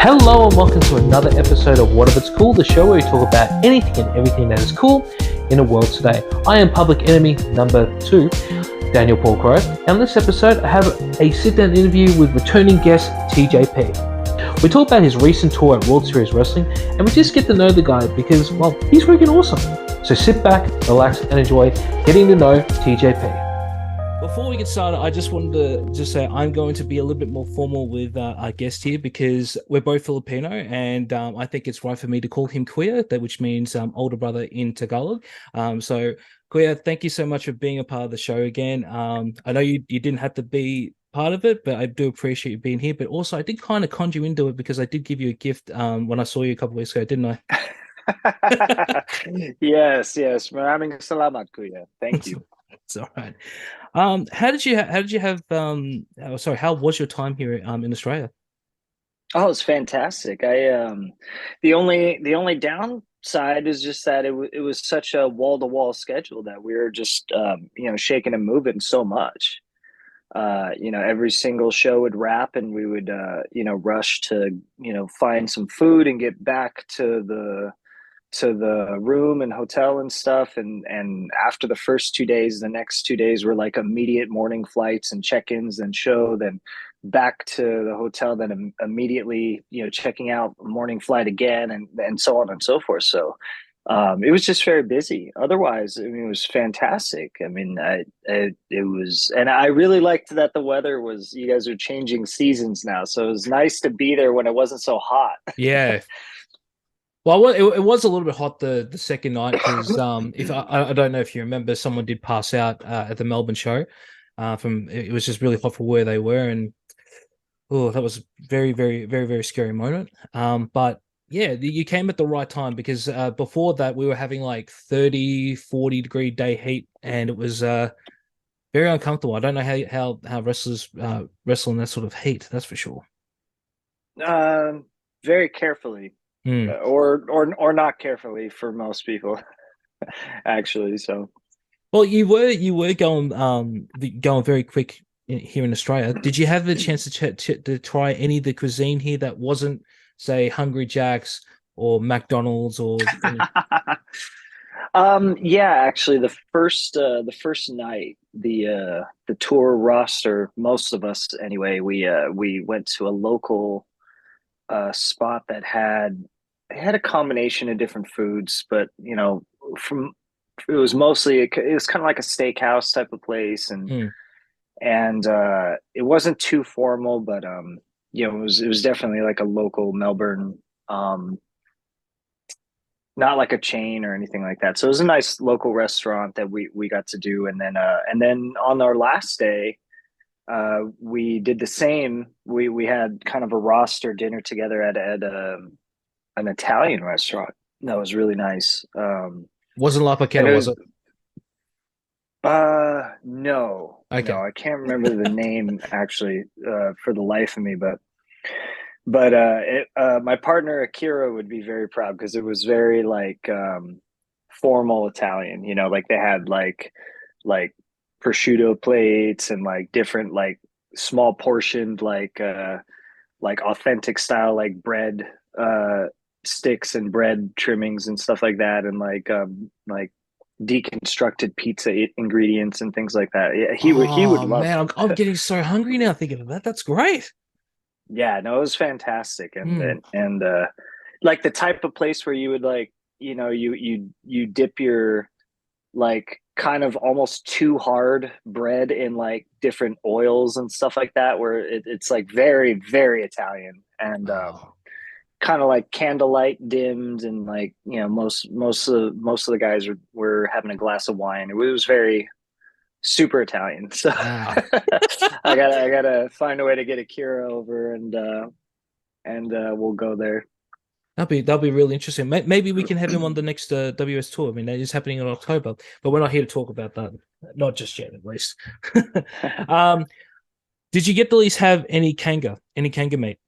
Hello and welcome to another episode of What If It's Cool, the show where we talk about anything and everything that is cool in the world today. I am Public Enemy number 2, Daniel Paul Crow, and on this episode I have a sit-down interview with returning guest TJP. We talk about his recent tour at World Series Wrestling, and we just get to know the guy because, well, he's freaking awesome. So sit back, relax, and enjoy getting to know TJP. Before we get started, I just wanted to just say I'm going to be a little bit more formal with our guest here because we're both Filipino, and I think it's right for me to call him Kuya, which means older brother in Tagalog. So Kuya, thank you so much for being a part of the show again. I know you didn't have to be part of it, but I do appreciate you being here. But also, I did kind of conjure you into it because I did give you a gift when I saw you a couple of weeks ago, didn't I? Yes. Maraming salamat, Kuya. Thank you. It's all right. How did you have how was your time here in Australia? Oh, it's fantastic. The only downside is just that it was such a wall-to-wall schedule that we were just shaking and moving so much. Every single show would wrap and we would rush to find some food and get back to the room and hotel and stuff, and after the first 2 days, the next 2 days were like immediate morning flights and check-ins, then show, then back to the hotel, then immediately checking out, morning flight again, and so on and so forth. So it was just very busy. Otherwise, I mean, it was fantastic. I mean, it was, and I really liked that the weather was, you guys are changing seasons now, so it was nice to be there when it wasn't so hot. Yeah. Well, it was a little bit hot the second night because if I don't know if you remember, someone did pass out at the Melbourne show. From it was just really hot for where they were, and oh, that was very, very, very, very scary moment. But yeah, you came at the right time because before that we were having like 30, 40-degree day heat, and it was very uncomfortable. I don't know how wrestlers wrestle in that sort of heat. That's for sure. Um, Very carefully, Hmm. or not carefully for most people, actually. So, Well, you were going very quick here in Australia. Did you have the chance to try any of the cuisine here that wasn't, say, Hungry Jack's or McDonald's or any? yeah, actually, the first night, the tour roster, most of us anyway, we went to a local spot that had a combination of different foods, but from it was mostly it was kind of like a steakhouse type of place, and Hmm. it wasn't too formal, but it was definitely like a local Melbourne, um not like a chain or anything like that. So it was a nice local restaurant that we got to do, and then on our last day, we did the same. We had kind of a roster dinner together at an Italian restaurant that was really nice. Wasn't La And Paqueta, it was was it? no, Okay. I can't remember the name actually, for the life of me, but my partner Akira would be very proud because it was very like formal Italian. Like they had like prosciutto plates and like different like small portioned like authentic style like bread sticks and bread trimmings and stuff like that, and like deconstructed pizza ingredients and things like that. Yeah, he would Oh love man, it. I'm getting so hungry now thinking of that. That's great. Yeah, no, it was fantastic, and Hmm. and and like the type of place where you would like you dip your like kind of almost too hard bread in like different oils and stuff like that, where it's like very very Italian, and Oh. kind of like candlelight dimmed, and like most of the guys were having a glass of wine. It was very super Italian. So Ah. I gotta find a way to get Akira over, and we'll go there. That'll be really interesting. Maybe we can have him on the next WS tour. I mean, that is happening in October, but we're not here to talk about that. Not just yet, at least. um, did you get to at least have any kanga meat?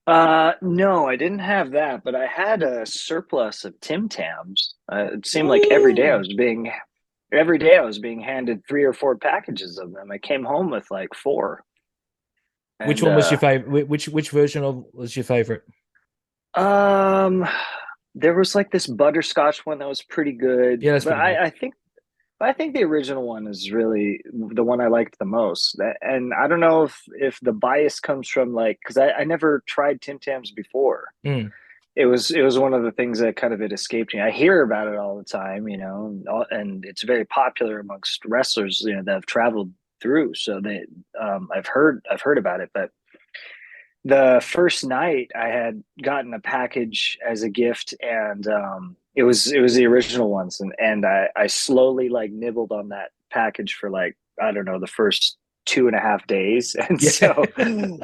No, I didn't have that, but I had a surplus of Tim Tams. It seemed like Ooh. every day I was being handed 3 or 4 packages of them. I came home with like 4, Which And one was your favorite? Which version of was your favorite? um, there was like this butterscotch one that was pretty good, Yeah, that's but pretty good. I think the original one is really the one I liked the most. And I don't know if the bias comes from like because I never tried Tim Tams before. Mm. It was one of the things that kind of it escaped me. I hear about it all the time, you know, and it's very popular amongst wrestlers, you know, that have traveled through. So I've heard about it, but the first night I had gotten a package as a gift, and it was the original ones, and I slowly like nibbled on that package for like I don't know the first 2.5 days, and Yeah. so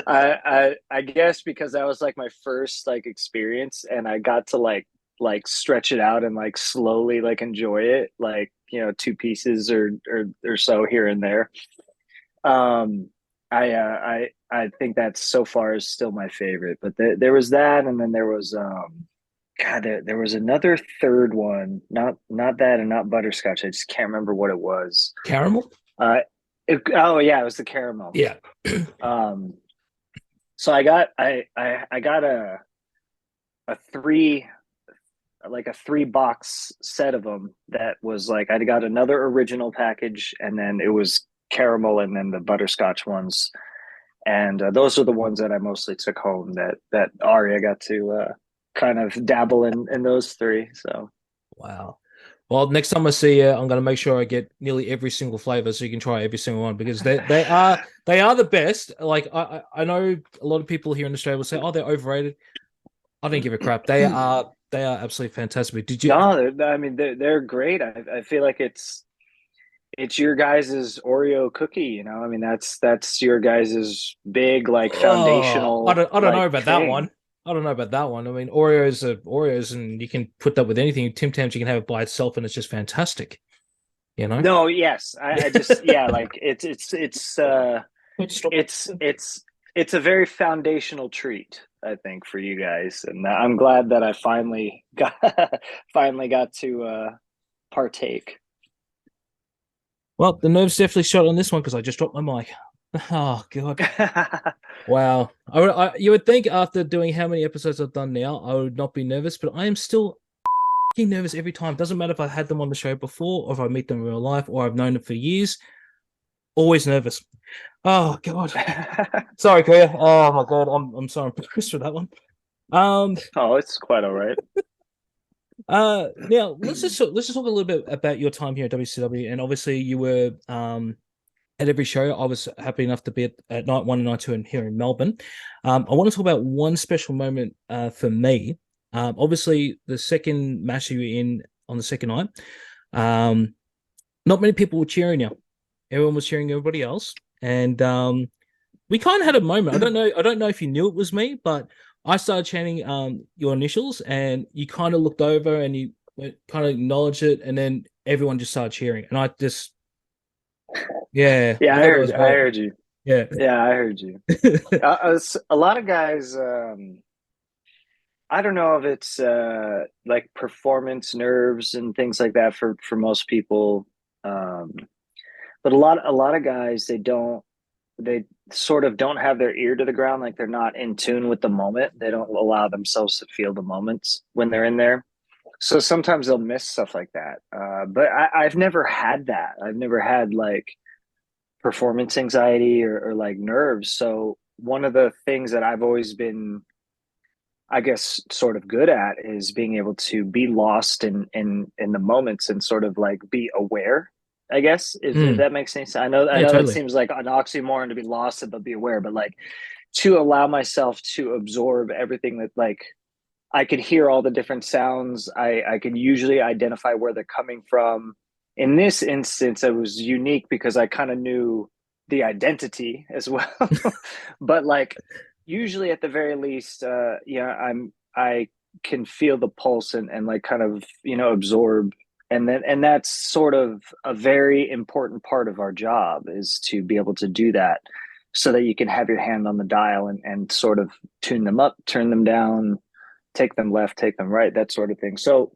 I guess because that was like my first like experience, and I got to like stretch it out and like slowly like enjoy it, like you know two pieces or so here and there. Um, I think that so far is still my favorite. But there was that, and then there was God, there was another third one. Not that, and not butterscotch. I just can't remember what it was. Caramel? Uh, oh yeah, it was the caramel. Yeah. Um, so I got a three like a 3 box set of them that was like I got another original package, and then it was caramel, and then the butterscotch ones. And those are the ones that I mostly took home. That Aria got to kind of dabble in those three. So Wow. Well, next time I see you, I'm going to make sure I get nearly every single flavor so you can try every single one because they are the best. Like I know a lot of people here in Australia will say, "Oh, they're overrated." I don't give a crap. They are absolutely fantastic. Did you? no, I mean they're great. I feel like it's your guys's Oreo cookie. You know, I mean that's your guys's big like Oh, foundational I don't know like about that one. thing. I don't know about that one. I mean, Oreos are Oreos, and you can put that with anything. Tim Tams, you can have it by itself, and it's just fantastic. You know? No, yes, I just yeah, like it's it's a very foundational treat, I think, for you guys, and I'm glad that I finally got finally got to partake. Well, the nerves definitely shot on this one because I just dropped my mic. Oh God. Wow. You would think after doing how many episodes I've done now, I would not be nervous, but I am still nervous every time. Doesn't matter if I had them on the show before, or if I meet them in real life, or I've known them for years. Always nervous. Oh God. Sorry, Kuya. Oh my God. I'm so embarrassed for that one. Um. Oh, it's quite all right. Now let's just talk a little bit about your time here at WCW, and obviously you were at every show. I was happy enough to be at night one and night two here in Melbourne. I want to talk about one special moment for me. Obviously, the second match you were in on the second night, um, not many people were cheering you. Everyone was cheering everybody else, and we kind of had a moment. I don't know if you knew it was me, but I started chanting your initials, and you kind of looked over and you kind of acknowledged it, and then everyone just started cheering, and I just yeah, Yeah, I thought that was I great. heard you. Yeah. Yeah, I heard you. A lot of guys. I don't know if it's like performance nerves and things like that for most people. Um, but a lot of guys they sort of don't have their ear to the ground, like they're not in tune with the moment. They don't allow themselves to feel the moments when they're in there. So sometimes they'll miss stuff like that. But I've never had that. I've never had like performance anxiety or like nerves. So one of the things that I've always been, I guess, sort of good at is being able to be lost in the moments and sort of like be aware. I guess if Mm. that makes sense. I Yeah, know that totally. seems like an oxymoron to be lost and but be aware, but like to allow myself to absorb everything that like I could hear all the different sounds. I could usually identify where they're coming from. In this instance, it was unique because I kind of knew the identity as well. But like usually at the very least, yeah, I can feel the pulse and like kind of, you know, absorb and that's sort of a very important part of our job is to be able to do that so that you can have your hand on the dial and sort of tune them up, turn them down, take them left, take them right, that sort of thing. So,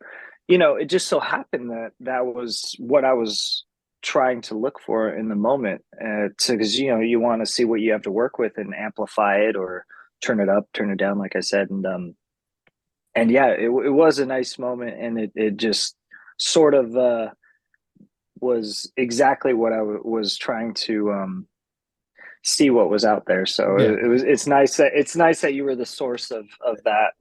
you know, it just so happened that that was what I was trying to look for in the moment, because you want to see what you have to work with and amplify it or turn it up, turn it down, like I said, and yeah, it was a nice moment, and it just sort of was exactly what was trying to see what was out there. So Yeah. it's nice that you were the source of that.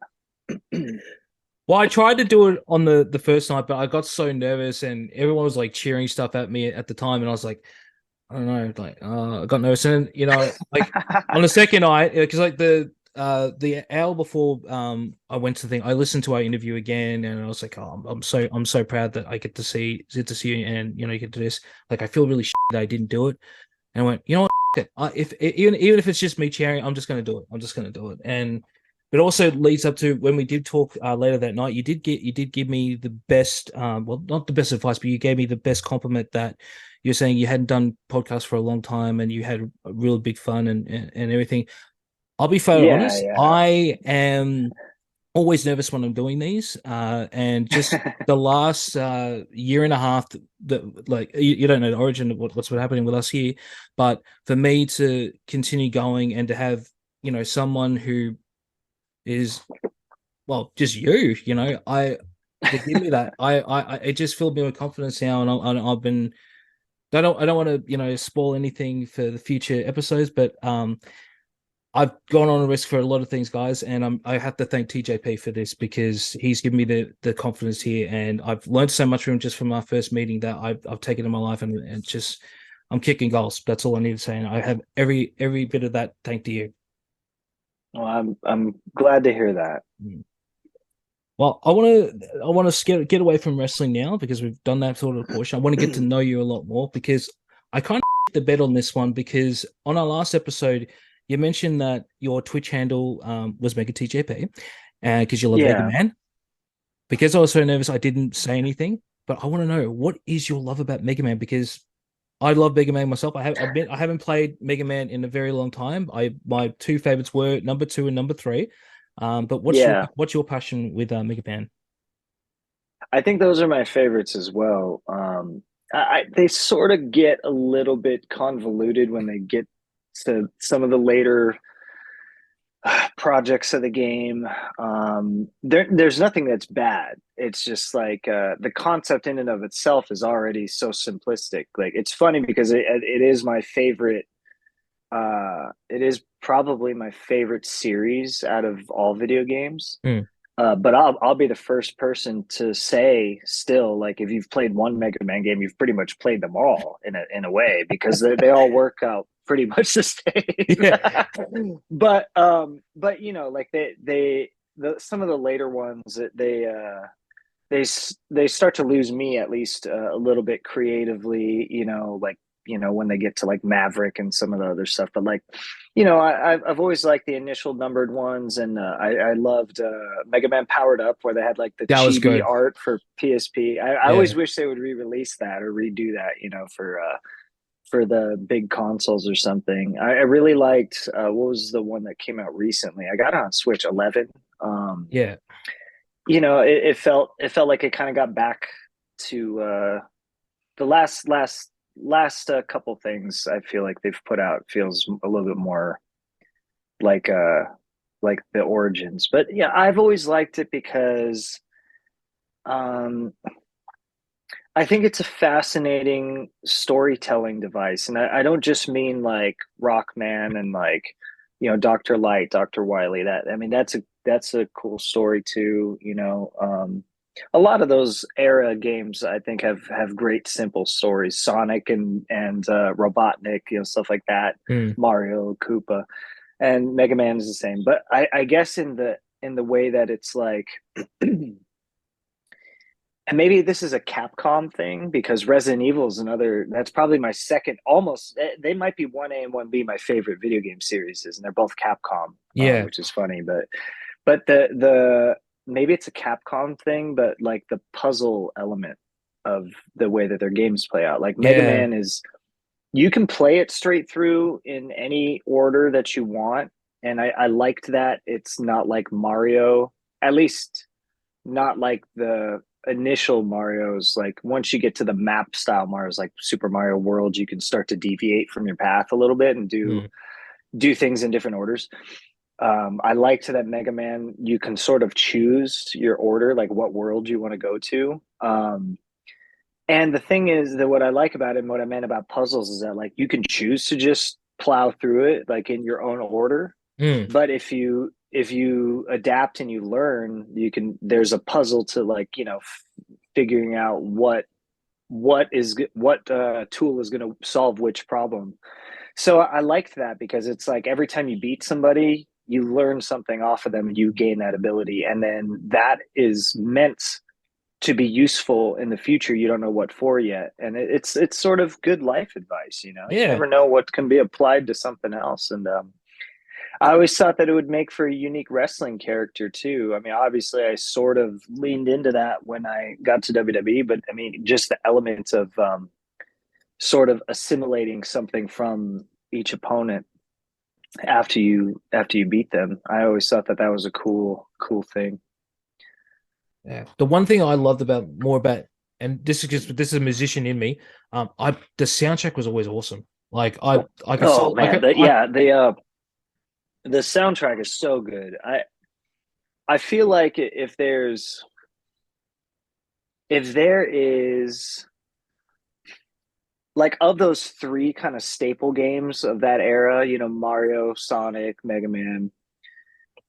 Well, I tried to do it on the first night, but I got so nervous and everyone was like cheering stuff at me at the time, and I was like, I don't know, like I got nervous, and like on the second night, because like the hour before I went to the thing, I listened to our interview again, and I was like, oh, I'm so proud that I get to see you, and you get to this. Like I feel really that I didn't do it, and I went, you know what, if even if it's just me cheering, I'm just gonna do it. I'm just gonna do it, and it also leads up to when we did talk later that night. You did give me the best, well, not the best advice, but you gave me the best compliment that you're saying you hadn't done podcasts for a long time and you had really big fun and everything. I'll be fair Yeah, honest. yeah. I am always nervous when I'm doing these, and just the last year and a half that like you don't know the origin of what's been happening with us here, but for me to continue going and to have someone who is well just I to give me that I it just filled me with confidence now, and I've been I don't want to spoil anything for the future episodes, but I've gone on a risk for a lot of things, guys, and I have to thank TJP for this because he's given me the confidence here, and I've learned so much from him just from our first meeting that I've taken in my life, and just I'm kicking goals. That's all I need to say, and I have every bit of that thank to you. Well, I'm glad to hear that. Mm. Well, I want to get away from wrestling now because we've done that sort of portion. I want to get to know you a lot more because I kind of the bet on this one because on our last episode you mentioned that your Twitch handle was Mega TJP, and because you love Mega Yeah. Man. Because I was so nervous, I didn't say anything. But I want to know what is your love about Mega Man because I love Mega Man myself. I haven't played Mega Man in a very long time. My two favorites were number two and number three. But Yeah. what's your passion with Mega Man? I think those are my favorites as well. They sort of get a little bit convoluted when they get to some of the later projects of the game. There's nothing that's bad. It's just like the concept in and of itself is already so simplistic. Like it's funny because it is my favorite. It is probably my favorite series out of all video games. Mm. But I'll be the first person to say still like if you've played one Mega Man game, you've pretty much played them all in a way because they all work out pretty much the Yeah. same. But like some of the later ones they start to lose me at least a little bit creatively, like when they get to like Maverick and some of the other stuff. But like, I've always liked the initial numbered ones, and I loved Mega Man Powered Up, where they had like the That was chibi good. art for PSP. I Yeah. always wish they would re-release that or redo that, for the big consoles or something. I really liked what was the one that came out recently? I got it on Switch 11. Yeah. It felt like it kind of got back to the last couple things I feel like they've put out feels a little bit more like like the origins. But yeah, I've always liked it because um I think it's a fascinating storytelling device. And I don't just mean like Rockman and like, Dr. Light, Dr. Wily. That I mean that's a cool story too, a lot of those era games I think have great simple stories. Sonic and Robotnik, stuff like that. Mm. Mario, Koopa, and Mega Man is the same. But I guess in the way that it's like and maybe this is a Capcom thing because Resident Evil is another. That's probably my second. Almost, they might be 1A and 1B my favorite video game series, and they're both Capcom, Yeah. which is funny. But the maybe it's a Capcom thing, but like the puzzle element of the way that their games play out. Like Mega Yeah. Man is, you can play it straight through in any order that you want, and I liked that. It's not like Mario, at least not like initial Mario's, like once you get to the map style Mario's, like Super Mario World, you can start to deviate from your path a little bit and Mm. do things in different orders. I liked that Mega Man, you can sort of choose your order, like what world you want to go to. And the thing is that what I like about it and what I meant about puzzles is that like you can choose to just plow through it like in your own order. Mm. But if you adapt and you learn, you can there's a puzzle to like, figuring out what tool is going to solve which problem. So I liked that because it's like every time you beat somebody, you learn something off of them and you gain that ability. And then that is meant to be useful in the future. You don't know what for yet. And it's sort of good life advice, you know. You Yeah. never know what can be applied to something else. And I always thought that it would make for a unique wrestling character too. I mean, obviously, I sort of leaned into that when I got to WWE, but I mean, just the elements of sort of assimilating something from each opponent after you beat them. I always thought that that was a cool thing. Yeah. The one thing I loved about more about, and this is just this is a musician in me. I the soundtrack was always awesome. Like I could Oh still man, the soundtrack is so good. I feel like if there is like of those three kind of staple games of that era, Mario, Sonic, Mega Man.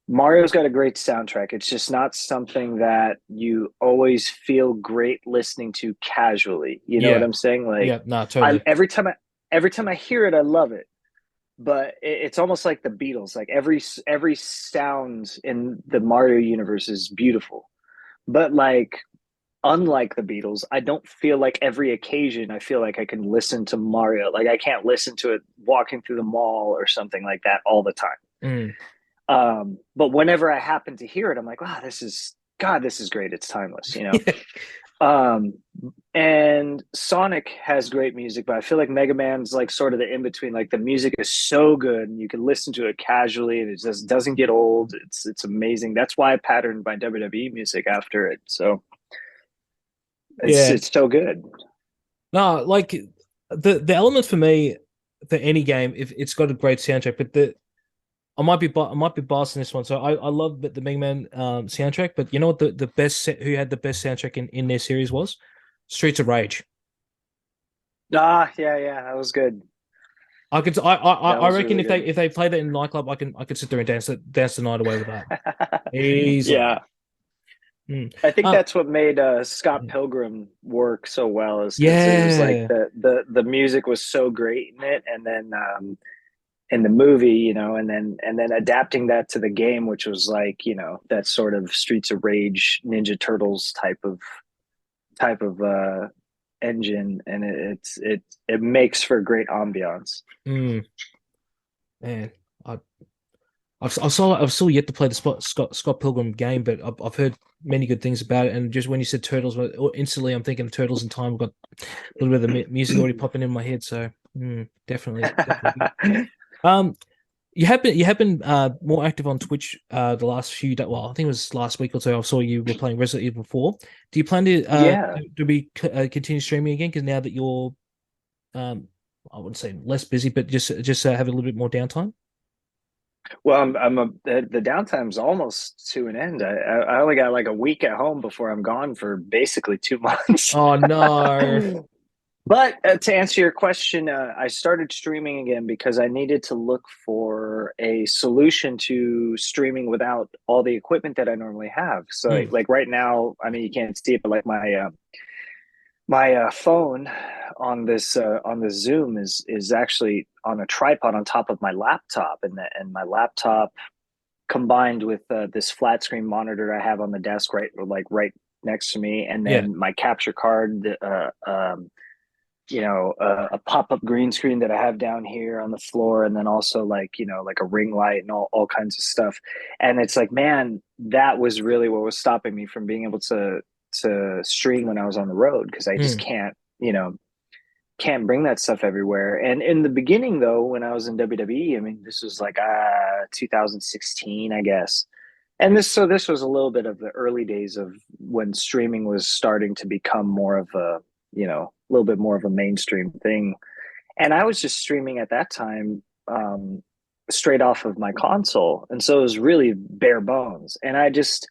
Mario's got a great soundtrack. It's just not something that you always feel great listening to casually. You know what yeah I'm saying? Like yeah no I totally every time I hear it, I love it. But it's almost like the Beatles. Like every sound in the Mario universe is beautiful. But like unlike the Beatles, I don't feel like every occasion I feel like I can listen to Mario. Like I can't listen to it walking through the mall or something like that all the time. mm. But whenever I happen to hear it, I'm like, wow, this is great. It's timeless, you know? Yeah. Um, and Sonic has great music, but I feel like Mega Man's like sort of the in between. Like the music is so good and you can listen to it casually and it just doesn't get old. It's amazing. That's why I patterned my WWE music after it. So it's Yeah. it's so good. No, like the elements for me for any game, if it's got a great soundtrack, but the I might be biased in this one. So I love the Mega Man soundtrack, but you know what the who had the best soundtrack in their series was Streets of Rage. Yeah, that was good. That I was reckon really good. if they play that in a nightclub, I could sit there and dance the night away with that easily. Yeah. Mm. I think Uh, that's what made Scott Pilgrim work so well is because it was like yeah, the music was so great in it, and then in the movie, and then adapting that to the game, which was like that sort of Streets of Rage, Ninja Turtles type of engine, and it makes for great ambiance. mm, man. I I've still yet to play the Scott Pilgrim game, but I've heard many good things about it. And just when you said Turtles, instantly I'm thinking of Turtles in Time. I've got a little bit of the music already popping in my head. So definitely. Um, you have been more active on Twitch the last few days. Well, I think it was last week or so. I saw you were playing Resident Evil 4. Do you plan to Yeah. continue streaming again? Because now that you're I wouldn't say less busy, but just have a little bit more downtime. Well, the downtime's almost to an end. I only got like a week at home before I'm gone for basically 2 months. Oh no. But to answer your question, I started streaming again because I needed to look for a solution to streaming without all the equipment that I normally have. So, Mm, like right now, I mean, you can't see it, but like my phone on this Zoom is actually on a tripod on top of my laptop, and my laptop combined with this flat screen monitor I have on the desk right next to me, and yeah. then my capture card, a pop up green screen that I have down here on the floor, and then also like like a ring light and all kinds of stuff. And it's like, man, that was really what was stopping me from being able to stream when I was on the road because I just Mm, can't bring that stuff everywhere. And in the beginning, though, when I was in WWE, I mean, this was like 2016, I guess. And this was a little bit of the early days of when streaming was starting to become more of a, a little bit more of a mainstream thing. And I was just streaming at that time, straight off of my console. And so it was really bare bones. And I just,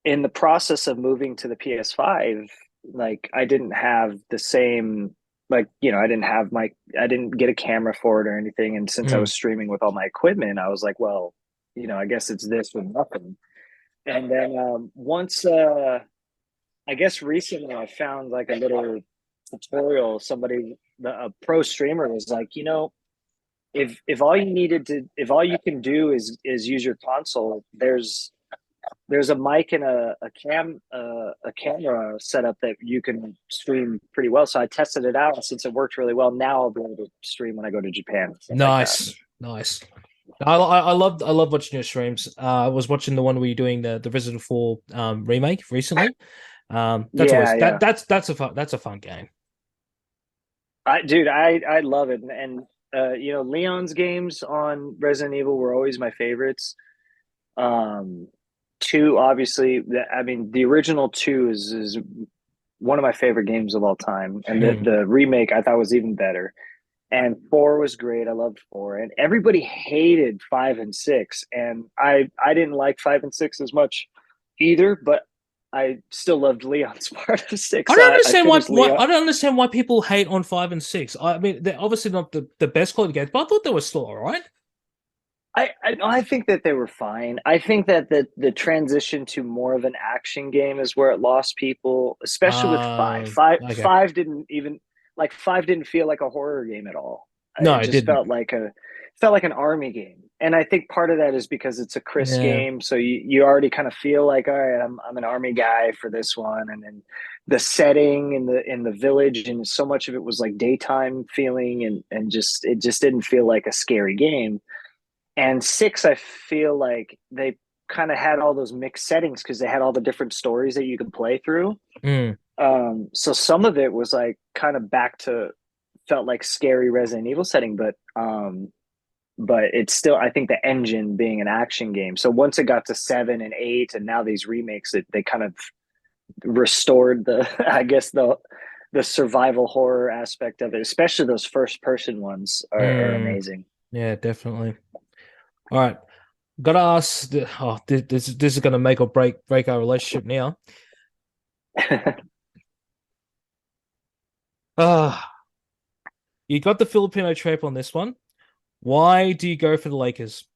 in the process of moving to the PS5, like I didn't have the same, like, I didn't get a camera for it or anything. And since I Mm. was streaming with all my equipment, I was like, well, I guess it's this with nothing. And then once, I guess recently I found like a little tutorial. A pro streamer was like, if all you needed to, if all you can do is use your console, there's a mic and a camera setup that you can stream pretty well. So I tested it out, and since it worked really well, now I'll be able to stream when I go to Japan and stuff like that. Nice. I love watching your streams. I was watching the one where you're doing the Resident 4 remake recently. That's Yeah, always yeah. that's a fun game. I love it, and Leon's games on Resident Evil were always my favorites. Um, Two, obviously, I mean, the original two is one of my favorite games of all time, and the Mm. the remake I thought was even better. And four was great. I loved four, and everybody hated five and six, and I didn't like five and six as much either, but I still loved Leon's part of six. I So don't I understand finished Leon. I don't understand why people hate on 5 and 6. I mean, they're obviously not the best quality games, but I thought they were still all right. I think that they were fine. I think that the transition to more of an action game is where it lost people, especially with five. Okay. Five didn't feel like a horror game at all. No, It it just didn't. felt like an army game. And I think part of that is because it's a Chris Yeah. game, so you already kind of feel like, all right, I'm an army guy for this one, and then the setting in the village, and so much of it was like daytime feeling, and just it just didn't feel like a scary game. And six, I feel like they kind of had all those mixed settings because they had all the different stories that you could play through. Mm. So some of it was like kind of back to felt like scary Resident Evil setting, but it's still, I think, the engine being an action game. So once it got to seven and eight, and now these remakes, they kind of restored the I guess the survival horror aspect of it, especially those first person ones are Mm. amazing. Yeah, definitely. All right. Gotta ask. This is gonna make or break our relationship now. Ah, you got the Filipino trope on this one. Why do you go for the Lakers?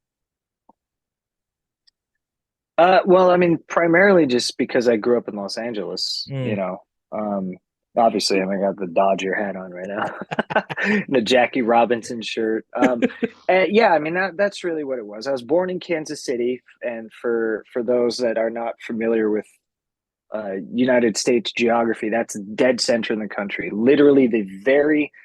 Well, I mean, primarily just because I grew up in Los Angeles, Mm. Um, obviously, I got the Dodger hat on right now, the Jackie Robinson shirt. And yeah, I mean that's really what it was. I was born in Kansas City, and for those that are not familiar with United States geography, that's dead center in the country. Literally,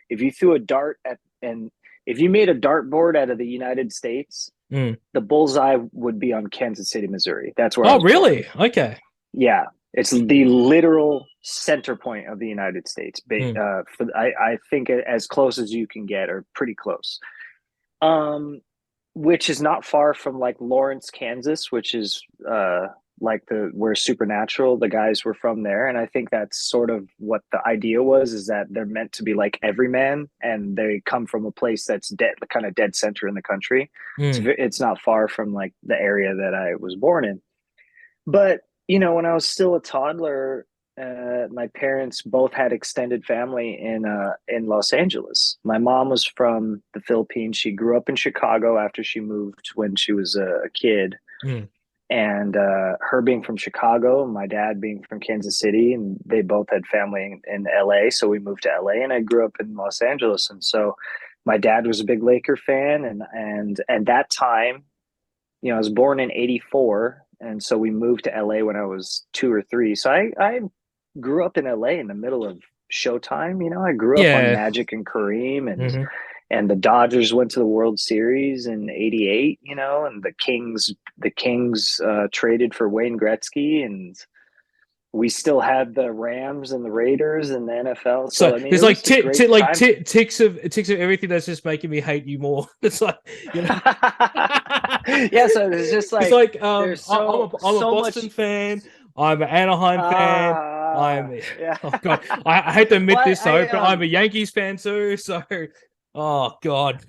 if you threw a dart at and if you made a dartboard out of the United States, Mm. the bullseye would be on Kansas City, Missouri. That's where I Oh, was born. really? Okay. Yeah, it's the literal center point of the United States. Mm. I think as close as you can get, or pretty close. Um, which is not far from like Lawrence, Kansas, which is like the where Supernatural, the guys were from there, and I think that's sort of what the idea was, is that they're meant to be like everyman, and they come from a place that's kind of dead center in the country. Mm. It's not far from like the area that I was born in. But when I was still a toddler, my parents both had extended family in Los Angeles. My mom was from the Philippines. She grew up in Chicago after she moved when she was a kid. Mm. And her being from Chicago, and my dad being from Kansas City, and they both had family in LA. So we moved to LA, and I grew up in Los Angeles. And so my dad was a big Laker fan, and at that time, I was born in '84, and so we moved to LA when I was two or three. So I grew up in LA in the middle of Showtime. I grew up on Yeah. Magic and Kareem, Hmm. and the Dodgers went to the World Series in '88. And the Kings traded for Wayne Gretzky, and we still had the Rams and the Raiders in the NFL. So So I mean, there's it like was a great time. ticks of everything that's just making me hate you more. It's like, you know. Yeah, so it's just It's like like there's I'm a so Boston much. fan. I'm an Anaheim fan. I'm Yeah. oh god, I hate to admit Well, this though, I but I'm a Yankees fan too. So oh god,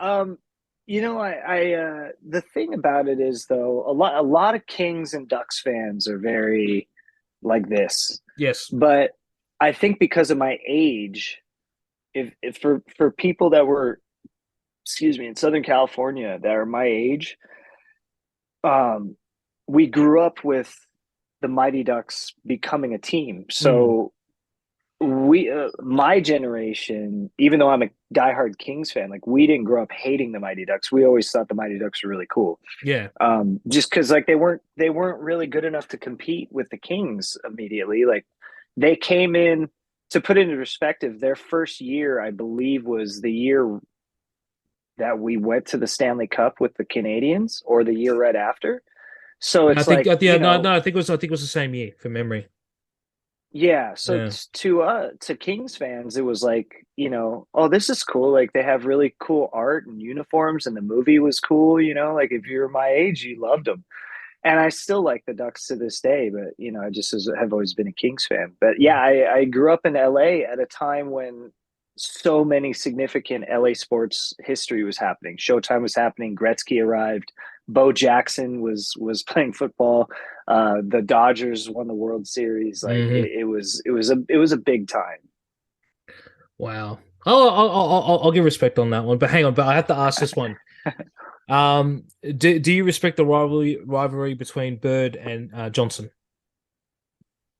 the thing about it is though, a lot of Kings and Ducks fans are very like this. yes, But I think because of my age, if for people that were, excuse me, in Southern California that are my age, um, we grew up with the Mighty Ducks becoming a team. mm, So my generation, even though I'm a diehard Kings fan, like we didn't grow up hating the Mighty Ducks. We always thought the Mighty Ducks were really cool. yeah. Just because like they weren't really good enough to compete with the Kings immediately. Like they came in, to put it into perspective, their first year, I believe, was the year that we went to the Stanley Cup with the Canadians, or the year right after. So I it's think like, yeah, no, I think it was the same year from memory. yeah. So Yeah. to Kings fans, it was like, oh, this is cool. Like they have really cool art and uniforms, and the movie was cool. Like if you're my age, you loved them. And I still like the Ducks to this day, but I just have always been a Kings fan. But yeah, I grew up in LA at a time when so many significant LA sports history was happening. Showtime was happening. Gretzky arrived. Bo Jackson was playing football. The Dodgers won the World Series. Like Hmm. it was a big time. Wow. I'll give respect on that one, but hang on, but I have to ask this one. Do you respect the rivalry between Bird and Johnson?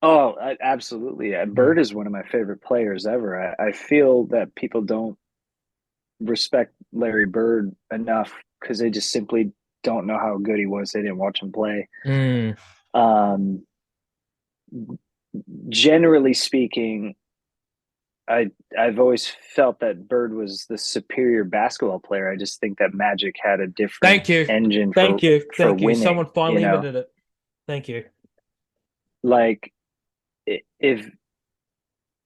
Oh, absolutely. Mm. Bird is one of my favorite players ever. I feel that people don't respect Larry Bird enough because they just simply don't know how good he was. They didn't watch him play. Mm. Um, Generally speaking, I've always felt that Bird was the superior basketball player. I just think that Magic had a different Thank you. engine Thank you. for Thank you. winning. Someone finally admitted it. Thank you. Like if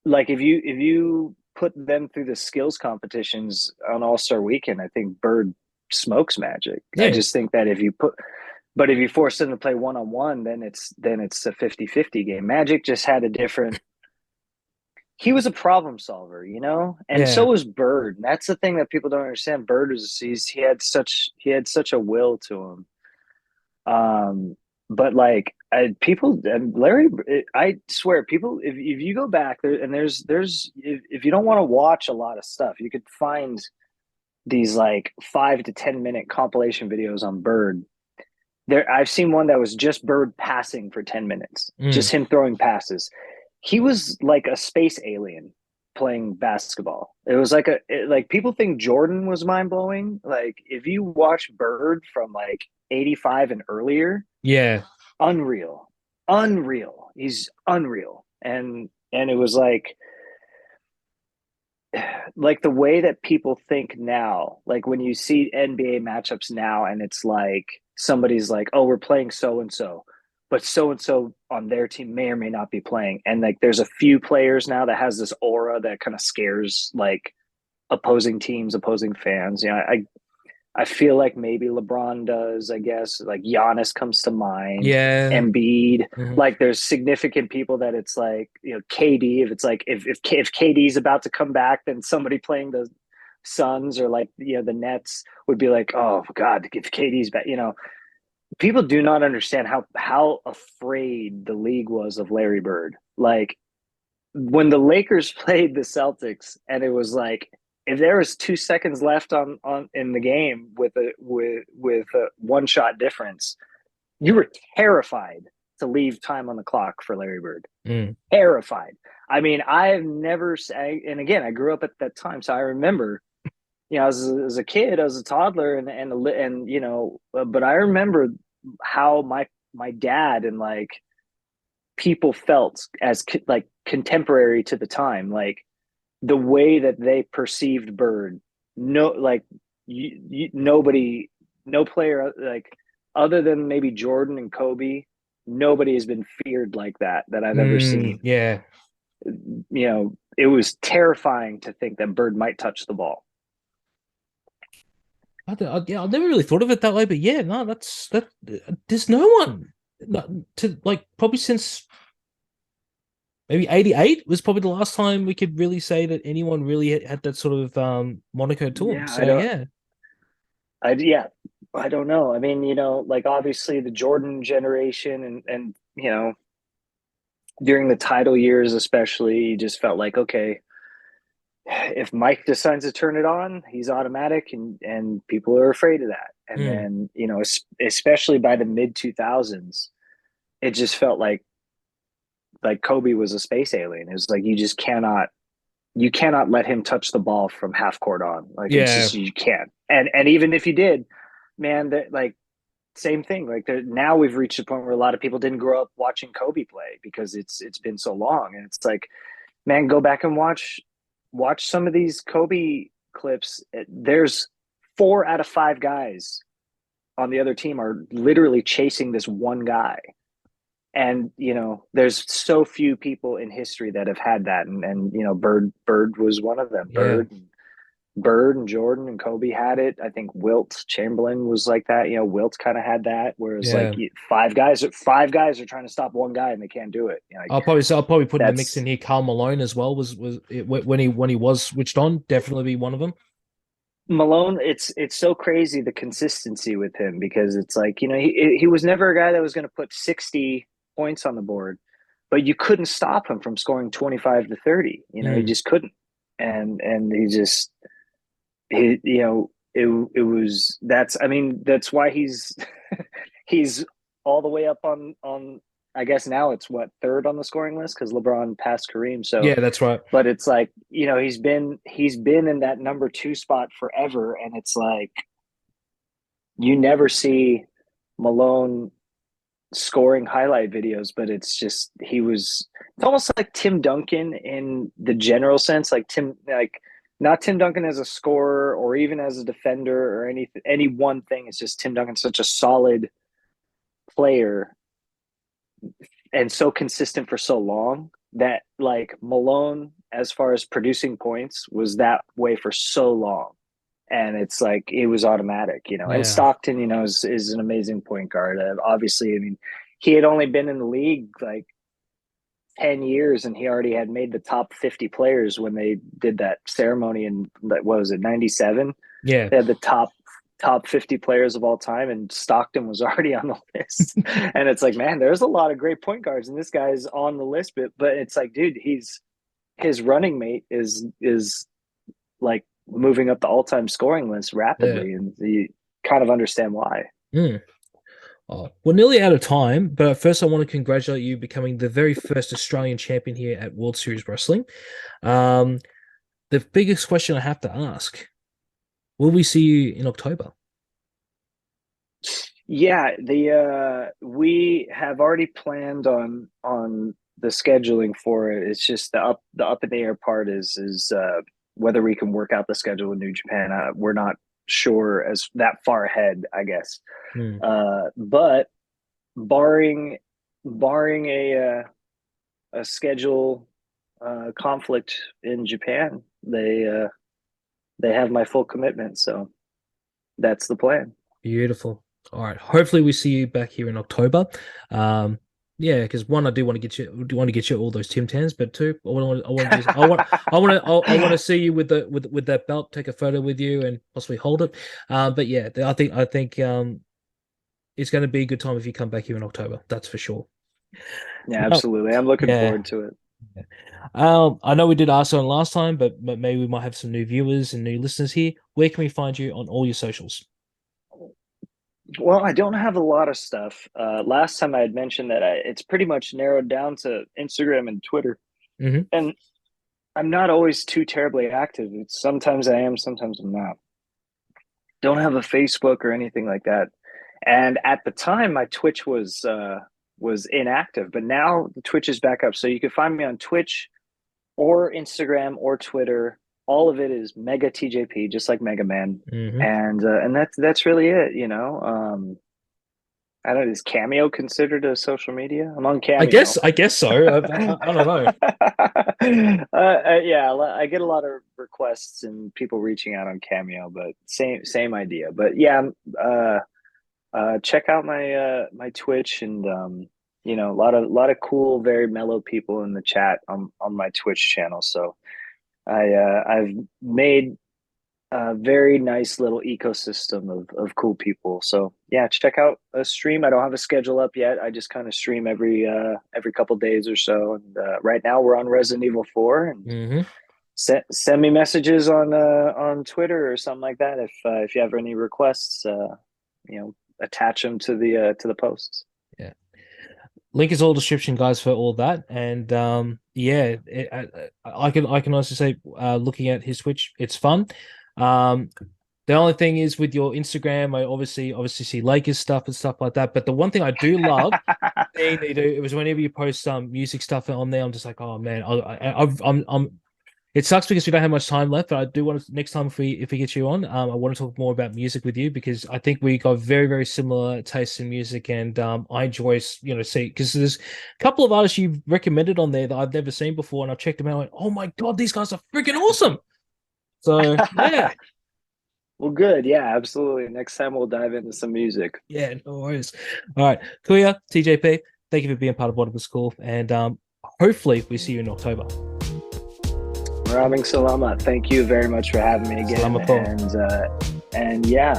if you put them through the skills competitions on All Star Weekend, I think Bird smokes Magic. I Yeah. just think that if you force them to play one on one, then it's a 50-50 game. Magic just had a different. He was a problem solver, and so Yeah. was Bird. And that's the thing that people don't understand. Bird he had such a will to him. But like people, and Larry, I swear, people, if you go back there, and there's if you don't want to watch a lot of stuff, you could find these like 5 to 10 minute compilation videos on Bird. There, I've seen one that was just Bird passing for 10 minutes, Mm. just him throwing passes. He was like a space alien playing basketball. It was like like people think Jordan was mind blowing. Like if you watch Bird from like 85 and earlier, Yeah. unreal, unreal. He's unreal, and it was like the way that people think now. Like when you see NBA matchups now, and it's like somebody's like, "Oh, we're playing so and so on their team may or may not be playing," and like there's a few players now that has this aura that kind of scares like opposing teams, opposing fans. I feel like maybe LeBron does, I guess. Like Giannis comes to mind, Yeah. Embiid. Mhm. Like there's significant people that it's like, KD, if it's like if KD's about to come back, then somebody playing the Suns or like the Nets would be like, "Oh God, if KD's back." People do not understand how afraid the league was of Larry Bird. Like when the Lakers played the Celtics, and it was like if there was 2 seconds left on in the game with a one shot difference, you were terrified to leave time on the clock for Larry Bird. Mm. Terrified. I mean, I've never and again, I grew up at that time, so I remember. As a kid, as a toddler, and but I remember how my dad and like people felt as like contemporary to the time, like the way that they perceived Bird. No, like nobody, no player like other than maybe Jordan and Kobe, nobody has been feared like that I've ever Mm. seen. Yeah. It was terrifying to think that Bird might touch the ball. Yeah, I've never really thought of it that way, but yeah, no, that's that. There's no one to like probably since maybe '88 was probably the last time we could really say that anyone really had that sort of moniker to him. Yeah, So yeah, yeah, I don't know. I mean, like obviously the Jordan generation and during the title years especially, you just felt like, okay, if Mike decides to turn it on, he's automatic, and people are afraid of that. And mm, then, especially by the mid 2000s, it just felt like Kobe was a space alien. It was like you cannot let him touch the ball from half court on. Like it's yeah, just you can't. And even if you did, man, that like same thing. Like now we've reached a point where a lot of people didn't grow up watching Kobe play because it's been so long, and it's like, man, go back and watch some of these Kobe clips. There's 4 out of 5 guys on the other team are literally chasing this one guy. And there's so few people in history that have had that, and Bird was one of them. yeah, Bird and Jordan and Kobe had it. I think Wilt Chamberlain was like that. Wilt kind of had that, whereas like yeah. 5 guys are trying to stop one guy and they can't do it. Like I'll probably put in the mix that's in here. Karl Malone as well was it, when he was switched on, definitely be one of them. Malone. It's so crazy the consistency with him, because it's like he was never a guy that was going to put 60 points on the board, but you couldn't stop him from scoring 25 to 30. He Mm, just couldn't, and it was that's I mean that's why he's he's all the way up on I guess now it's what, third on the scoring list because LeBron passed Kareem. yeah, So, that's right. but it's like he's been in that number 2 spot forever, and it's like you never see Malone scoring highlight videos, but it's almost like Tim Duncan in the general sense, like not Tim Duncan as a scorer or even as a defender or any one thing. It's just Tim Duncan's such a solid player and so consistent for so long that like Malone, as far as producing points, was that way for so long. And it's like it was automatic. And Yeah, Stockton, is an amazing point guard. Obviously, I mean, he had only been in the league like 10 years, and he already had made the top 50 players when they did that ceremony in, what was it, 97. yeah. They had the top 50 players of all time, and Stockton was already on the list. And it's like, man, there's a lot of great point guards, and this guy's on the list. But it's like, dude, his running mate is like moving up the all-time scoring list Yeah. rapidly, and you kind of understand why. Mm. Oh, we're nearly out of time, but first I want to congratulate you becoming the very first Australian champion here at World Series Wrestling. Um, the biggest question I have to ask, will we see you in October? Yeah, the we have already planned on the scheduling for it. It's just the up in the air part is whether we can work out the schedule with New Japan. We're not sure as that far ahead, I guess. Hmm. But barring barring a schedule conflict in Japan, they have my full commitment. So that's the plan. Beautiful. All right. Hopefully we see you back here in October. Yeah, because one, I do want to get you all those Tim Tams, but two, I want to see you with the with that belt, take a photo with you, and possibly hold it. But yeah, I think it's going to be a good time if you come back here in October. That's for sure. Yeah, Oh, absolutely. I'm looking yeah. forward to it. I know we did ask on last time, but maybe we might have some new viewers and new listeners here. Where can we find you on all your socials? Well, I don't have a lot of stuff. Last time I had mentioned that it's pretty much narrowed down to Instagram and Twitter, Hmm. and I'm not always too terribly active. Sometimes I am, sometimes I'm not. Don't have a Facebook or anything like that. And at the time, my Twitch was inactive, but now the Twitch is back up. So you can find me on Twitch or Instagram or Twitter. All of it is Mega TJP, just like Mega Man, Hmm. and that's really it. I don't know. Is Cameo considered a social media? I'm on I Cameo. guess so. I don't know. Yeah, I get a lot of requests and people reaching out on Cameo, but same idea. But yeah, check out my Twitch and a lot of cool, very mellow people in the chat on my Twitch channel. So I've made a very nice little ecosystem of cool people. So yeah, check out a stream. I don't have a schedule up yet. I just kind of stream every couple days or so. And right now we're on Resident Evil 4, and Mm-hmm. send me messages on Twitter or something like that if you have any requests. Attach them to the posts. Yeah. Link is all description, guys, for all that. And yeah, I can also say, looking at his Twitch, it's fun. The only thing is with your Instagram, I obviously see Lakers stuff and stuff like that. But the one thing I do love seeing that you do, it was whenever you post some music stuff on there, I'm just like, oh man, I'm. It sucks because we don't have much time left, but I do want to, next time if we get you on, I want to talk more about music with you, because I think we got very, very similar tastes in music, and I enjoy see, because there's a couple of artists you've recommended on there that I've never seen before, and I've checked them out and went, oh my god, these guys are freaking awesome. So yeah. Well, good. Yeah, absolutely. Next time we'll dive into some music. Yeah, no worries. All right, Kuya, TJP, thank you for being part of What If It's Cool, and hopefully we see you in October. Raming Salama, thank you very much for having me again. And yeah,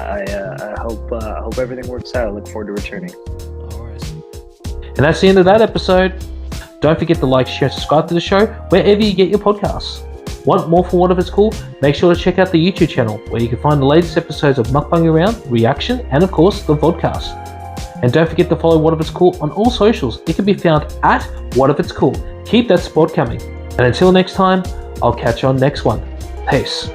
I hope everything works out. I look forward to returning. All right. And that's the end of that episode. Don't forget to like, share, and subscribe to the show wherever you get your podcasts. Want more from What If It's Cool? Make sure to check out the YouTube channel, where you can find the latest episodes of Mukbang Around, Reaction, and of course the vodcast. And don't forget to follow What If It's Cool on all socials. It can be found at What If It's Cool. Keep that support coming. And until next time, I'll catch you on next one. Peace.